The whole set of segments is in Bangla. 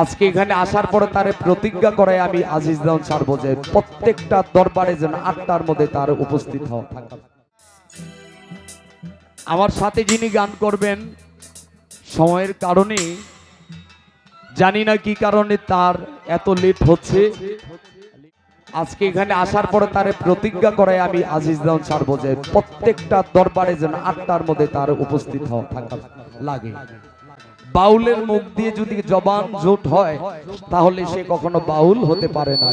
আজকে এখানে আসার পরে তার প্রতিজ্ঞা করে আমি আজিজ দান ছাড়বো যে প্রত্যেকটা দরবারে যেন 8টার মধ্যে তার উপস্থিত হওয়া থাকে। আমার সাথে যিনি গান করবেন সময়ের কারণে জানি না কি কারণে তার এত লেট হচ্ছে। আজকে এখানে আসার পরে তার প্রতিজ্ঞা করে আমি আজিজ দান ছাড়বো যে প্রত্যেকটা দরবারে যেন 8টার মধ্যে তার উপস্থিত হওয়া থাকা লাগে। বাউলের মুখ দিয়ে যদি জবান জোট হয় তাহলে সে কখনো বাউল হতে পারে না।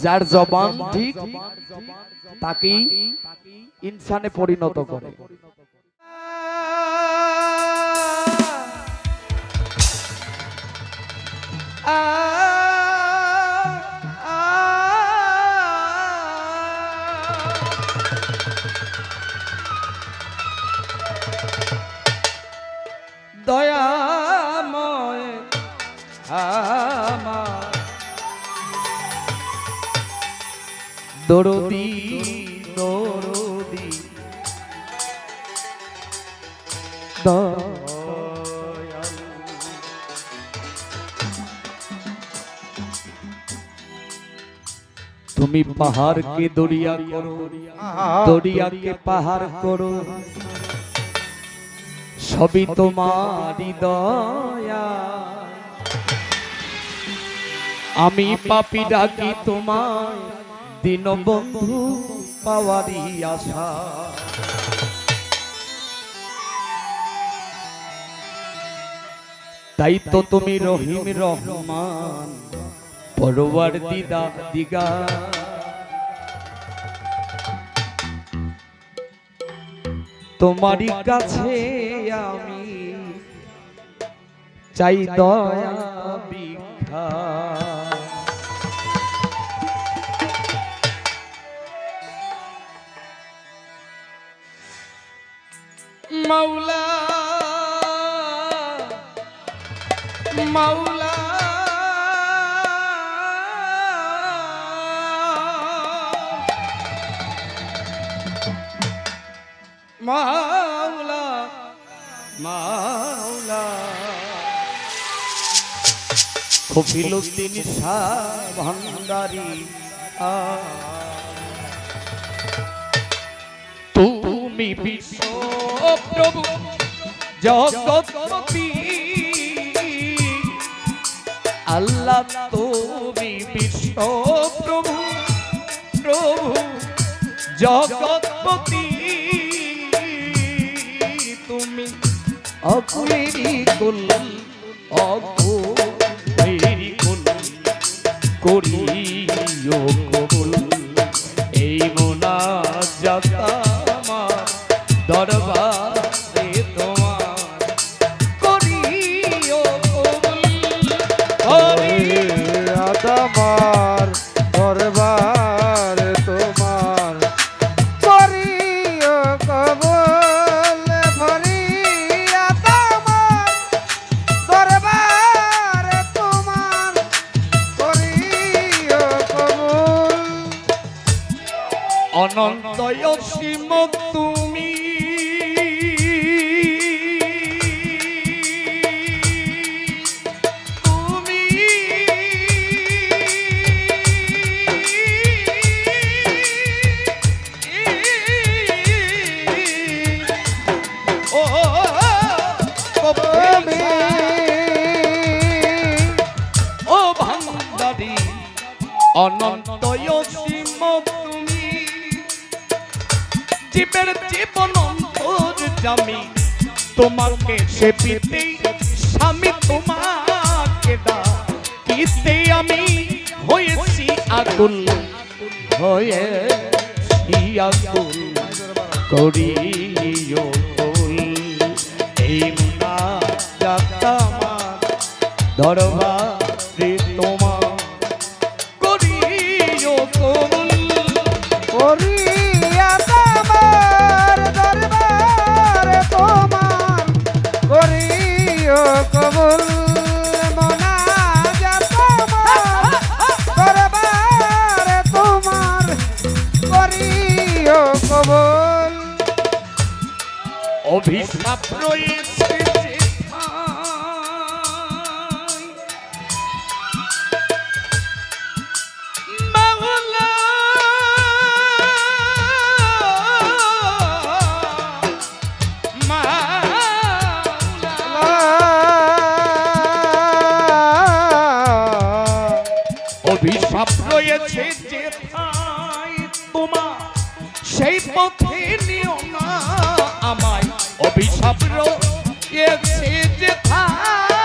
যার জবান ঠিক তাকেই ইনসানে পরিণত করে। দয়াময় আমার দরদি দরদি তুমি পাহাড়কে দরিয়া করো, দরিয়াকে পাহাড় করো, সবই তোমারই দয়া। আমি পাপী ডাকি তোমায় দীনবন্ধু পাওয়ারই আশা। তাই তো তুমি রহিম রহমান পরওয়ারদিগার, তোমারই কাছে আমি চাই দয়া ভিক্ষা। মাওলা মাওলা মাওলা মাওলা কফিলুদ্দিন শাহ ভান্ডারী তুমি বিশ্ব প্রভু জগৎপতি, আল্লাহ তুমি বিশ্ব প্রভু প্রভু জগৎপতি, তুমি অকুলেরই কুল অকুলেরই কুল করিও কবুল। এই মুনাজাত আমার দরবারে তোমার করিও কবুল, ফরিয়াদ আমার দরবারে তোমার করিও কবুল। ফরিয়াদ আমার দরবারে তোমার করিও কবুল। অনন্ত অসীম তুমি তুমি ও তুমি ও ভান্ডারী অনন্ত অসীম তুমি, জীবের জীবন অন্তর জামি তোমাকে সেবিতে স্বামী তোমাকে ডাকিতে আমি হয়েছি আকুল হয়েছি আকুল করিও কবুল। এই মুনাজাত আমার দরবারে তোমার করিও কবুল। ফরিয়াদ আমার দরবারে তোমার করিও কবুল। মুনাজাত আমার দরবারে তোমার করিও কবুল। অভিশাপ রয়েছে যেখানে অভিশাপ রয়েছে যেথায় তোমার সেই পথে নিও না আমায় অভিশাপ রয়েছে যেথায়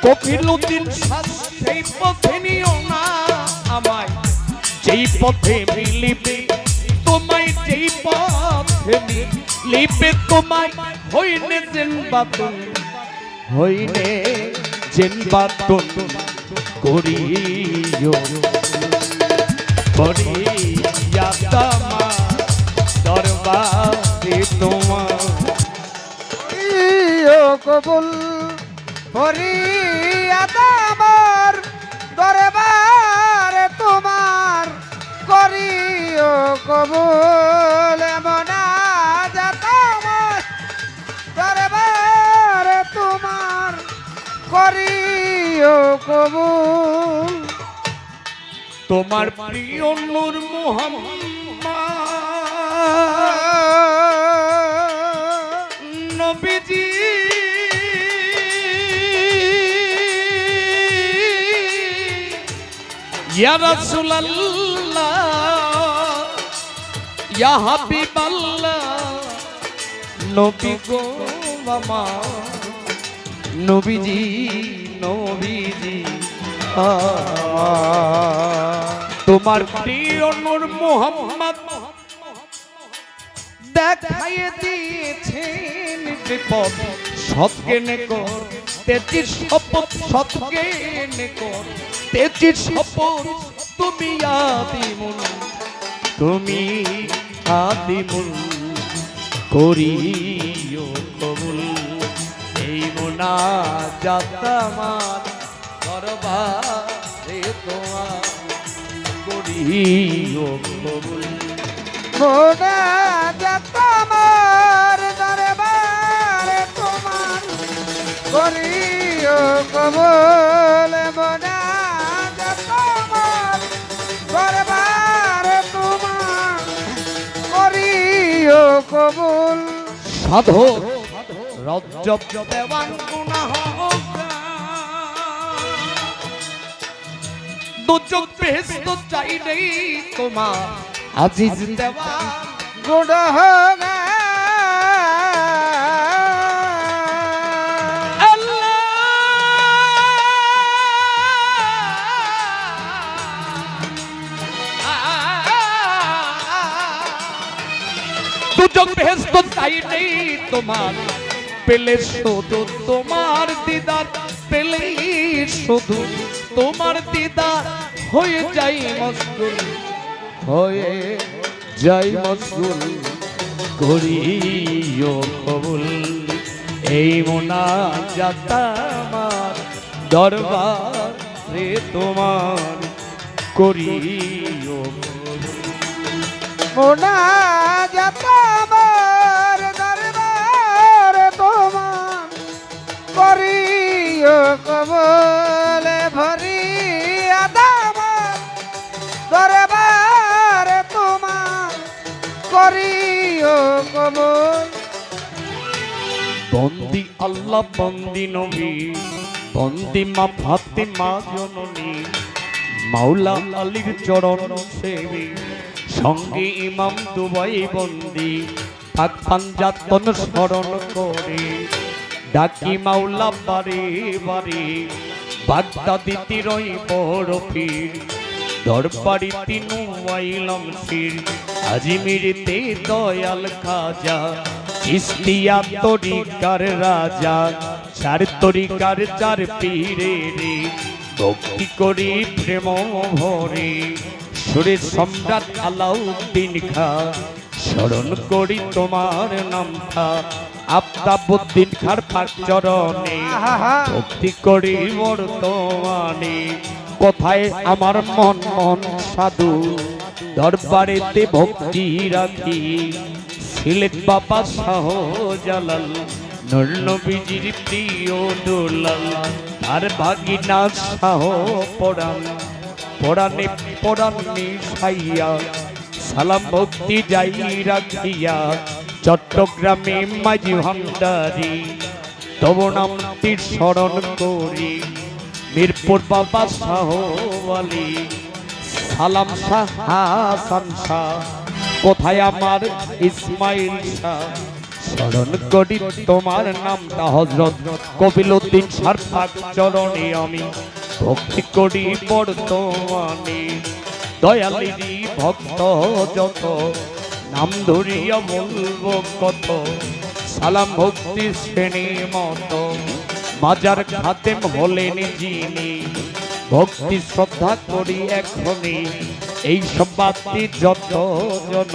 কফিলুদ্দিন সেই পথে নিও না আমায় যেই পথে মিলিবে তোমায় যেই পথে মিলিবে তোমায় হইনে জেনবাতুন হইনে জেনবাতুন করিও করিয়া তোমার দরবারে তোমার করিও কবুল ফরিয়াদ আমার দরবারে তোমার করিও কবুল মোনাজাত আমার দরবারে তোমার করিও কবুল তোমার প্রিয় নূর মুহাম্মদ নবীজি ইয়া রাসূলুল্লাহ ইয়া হাবিবাল্লাহ নবী গো আমার নবীজি নবীজি তোমার প্রিয় নূর মুহাম্মদ দেখাইয়ে দিয়েছেন যে পথ সৎজ্ঞানে কর তেজির শপথ সৎজ্ঞানে কর তেজির শপথ তুমি আদিমুল করিও কবুল এই মোনাজাত আমার দরবারে তোমার করিও কবুল মোনাজাত আমার দরবারে তোমার করিও কবুল মোনাজাত আমার দরবারে তোমার করিও কবুল সাধক রজ্জব দেওয়ান গুনাহ দুচোখ বেহেশত চাই নেই তোমার আজিজ দেওয়া গুনাহগার দুচোখ বেহেশত চাই নেই তোমার পেলে শুধু তোমার দিদার পেলে শুধু তোমার দিদার হয়ে যাই মশগুল হয়ে যাই মশগুল করিও কবুল এই মোনাজাত আমার দরবারে তোমার করিও মোনাজাত আমার দরবারে তোমার করিও কবুল ফরিয়াদ আমার দরবারে তোমার করিও কবুল বন্দি আল্লাহ বন্দি নবী বন্দি মা ফাতেমা জননী মাওলা আলীর চরণ সেবী সঙ্গে ইমাম দুবাই বন্দি পাক পাঞ্জাতন স্মরণ করে ডাকি মাওলা বারে বারে বাগদাদি তিরই বড় পীর দরবারি তিনু আইলাম ফির আজমিরতে দয়াল খাজা চিস্তিয়া তরিকার রাজা চার তরিকার চার পীরে রে ভক্তি করি প্রেম ভরে সুরের সম্রাট আলাউদ্দিন খা স্মরণ করি তোমার নামটা আফতাবউদ্দিন খার পাক চরণে ভক্তি করি বর্তমানে কোথায় আমার মন মন সাধু দরবারেতে ভক্তি রাখি সিলেট বাবা শাহ জালাল নূর নবীজির প্রিয় দুলাল তার ভাগিনা শাহ পরাণ পরাণে পরাণে সাইয়া সালাম ভক্তি যাই রাখিয়া চট্টগ্রামে মাঝি ভান্ডারি তব নামটি স্মরণ করি মিরপুর বাবা শাহ আলী সালাম শাহ হাসান শাহ কোথায় আমার ইসমাইল শাহ স্মরণ করি তোমার নামটা হযরত কবিলউদ্দিন সারফাক চরণে আমি ভক্তি করি বর্তমানে দয়ালেরই ভক্ত যত নাম ধরিয়া বলবো কত সালাম ভক্তি শ্রেণী মত মাজার খাতেম হলেন যিনি ভক্তি শ্রদ্ধা করি এখনই এই সব বাতি যত জন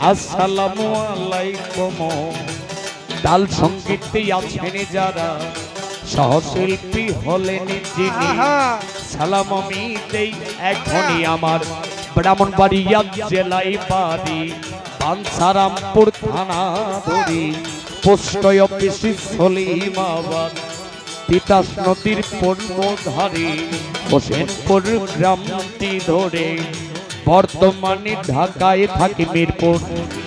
আসসালামু আলাইকুম তাল সঙ্গীতে আছেন যারা সহশিল্পী হলেন যিনি আহা সালাম আমি দেই এখনই আমার ব্রাহ্মণবাড়িয়া জেলায় বাড়ি বাঞ্ছারামপুর থানা ধরি পোস্ট অফিস সলিমাবাদ তিতাস নদীর পূর্বধারে হোসেনপুর গ্রামটি ধরে বর্তমানে ঢাকায় থাকি মিরপুর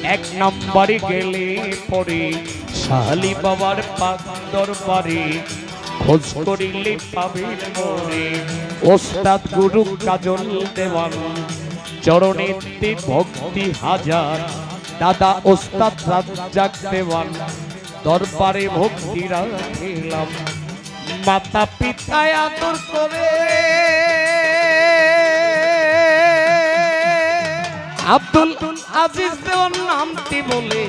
1 নম্বরে গেলে পরে শাহালি বাবার পাক দরবারে খোঁজ করিলে পাবে মোরে ওস্তাদ গুরু কাজল দেওয়ান চরণেতে ভক্তি হাজার দাদা ওস্তাদ রাজ্জাক দেওয়ান দরবারে ভক্তি রাখিলাম মাতা পিতায় আদর করে আব্দুল আজিজ দেওয়ান নামটি বলে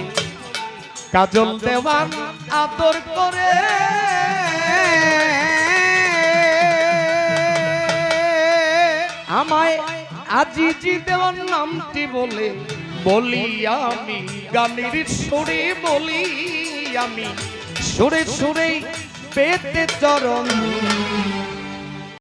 কাজল দেওয়ান আদর করে আমায় আজিজি দেওয়ান নামটি বলে বলি আমি গানের সুরে বলি আমি সুরে সুরে পেতে চরণ